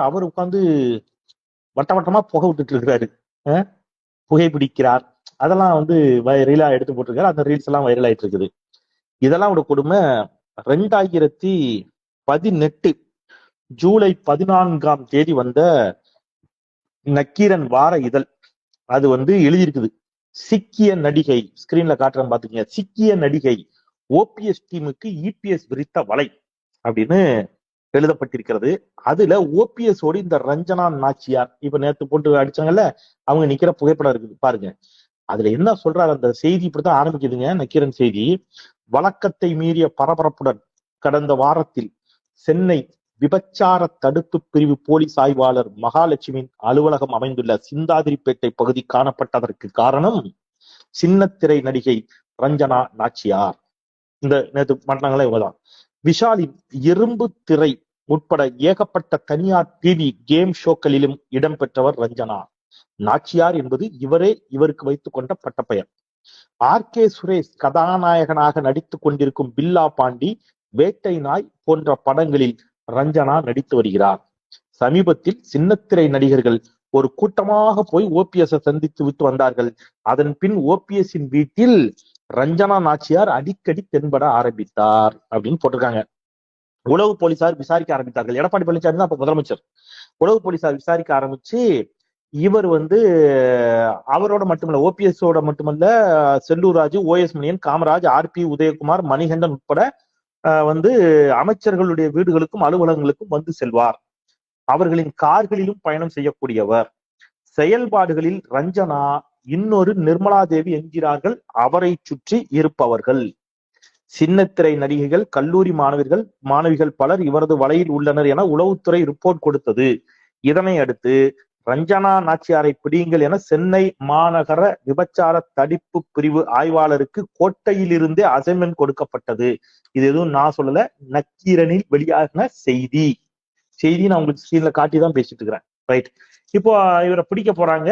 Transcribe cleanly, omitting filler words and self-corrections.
அவர் உட்கார்ந்து வட்ட வட்டமா புகை விட்டுட்டு இருக்கிறாரு. புகை பிடிக்கிறார். அதெல்லாம் வந்து ரீலா எடுத்து போட்டிருக்காரு. அந்த ரீல்ஸ் எல்லாம் வைரல் ஆயிட்டு இருக்குது. இதெல்லாம் ஒரு கொடுமை. 2018 ஜூலை 14ஆம் தேதி வந்த நக்கீரன் வார இதழ் அது வந்து எழுதியிருக்குது. சிக்கிய நடிகை, ஸ்கிரீன்ல காட்டுறேன் பாத்துக்கீங்க, சிக்கிய நடிகை ஓபிஎஸ் டீமுக்கு இபிஎஸ் விரித்த வலை அப்படின்னு எழுதப்பட்டிருக்கிறது. அதுல ஓபிஎஸ் ஓடி இந்த ரஞ்சனா நாச்சியார் இப்ப நேத்து போட்டு அடிச்சாங்கல்ல, அவங்க நிக்கிற புகைப்படம் இருக்குது பாருங்க. அதுல என்ன சொல்றாரு அந்த செய்தி, இப்படித்தான் ஆரம்பிக்குதுங்க நக்கீரன் செய்தி. வழக்கத்தை மீறிய பரபரப்புடன் கடந்த வாரத்தில் சென்னை விபச்சார தடுப்பு பிரிவு போலீஸ் ஆய்வாளர் மகாலட்சுமியின் அலுவலகம் அமைந்துள்ள சிந்தாதிரிப்பேட்டை பகுதி காணப்பட்டதற்கு காரணம் சின்னத்திரை நடிகை ரஞ்சனா நாச்சியார். இந்த நேற்று மாட்டினாங்களே இவங்கதான். விஷாலின் இரும்பு திரை உட்பட ஏகப்பட்ட தனியார் டிவி கேம் ஷோக்களிலும் இடம்பெற்றவர் ரஞ்சனா நாச்சியார் என்பது இவருக்கு வைத்துக் கொண்ட பட்டப்பெயர். ஆர்.கே. சுரேஷ் கதாநாயகனாக நடித்துக் கொண்டிருக்கும் பில்லா பாண்டி, வேட்டை நாய் போன்ற படங்களில் ரஞ்சனா நடித்து வருகிறார். சமீபத்தில் சின்னத்திரை நடிகர்கள் ஒரு கூட்டமாக போய் ஓபிஎஸ் சந்தித்து விட்டு வந்தார்கள். அதன் பின் ஓபிஎஸ்ஸின் வீட்டில் ரஞ்சனா நாச்சியார் அடிக்கடி தென்பட ஆரம்பித்தார் அப்படின்னு போட்டிருக்காங்க. உளவு போலீசார் விசாரிக்க ஆரம்பித்தார்கள். எடப்பாடி பழனிசாமி தான் அப்ப முதலமைச்சர். உளவு போலீசார் விசாரிக்க ஆரம்பிச்சு இவர் வந்து அவரோட மட்டுமல்ல, ஓபிஎஸோட மட்டுமல்ல, செல்லூர் ராஜு, ஓஎஸ் மணியன், காமராஜ், ஆர்.பி. உதயகுமார், மணிகண்டன் உட்பட வந்து அமைச்சர்களுடைய வீடுகளுக்கும் அலுவலகங்களுக்கும் வந்து செல்வார். அவர்களின் கார்களிலும் பயணம் செய்யக்கூடியவர். செயல்பாடுகளில் ரஞ்சனா இன்னொரு நிர்மலா தேவி என்கிறார்கள் அவரை சுற்றி இருப்பவர்கள். சின்னத்திரை நடிகைகள், கல்லூரி மாணவிகள் பலர் இவரது வலையில் உள்ளனர் என உளவுத்துறை ரிப்போர்ட் கொடுத்தது. இதனை அடுத்து ரஞ்சனா நாச்சியாரை பிடியுங்கள் என சென்னை மாநகர விபச்சார தடுப்பு பிரிவு ஆய்வாளருக்கு கோட்டையிலிருந்தே அசைன்மெண்ட் கொடுக்கப்பட்டது. இது எதுவும் நான் சொல்லல, நக்கீரனில் வெளியாகின செய்தி நான் உங்களுக்கு ஸ்கிரீன்ல காட்டி தான் பேசிட்டு இருக்கிறேன். ரைட், இப்போ இவரை பிடிக்க போறாங்க.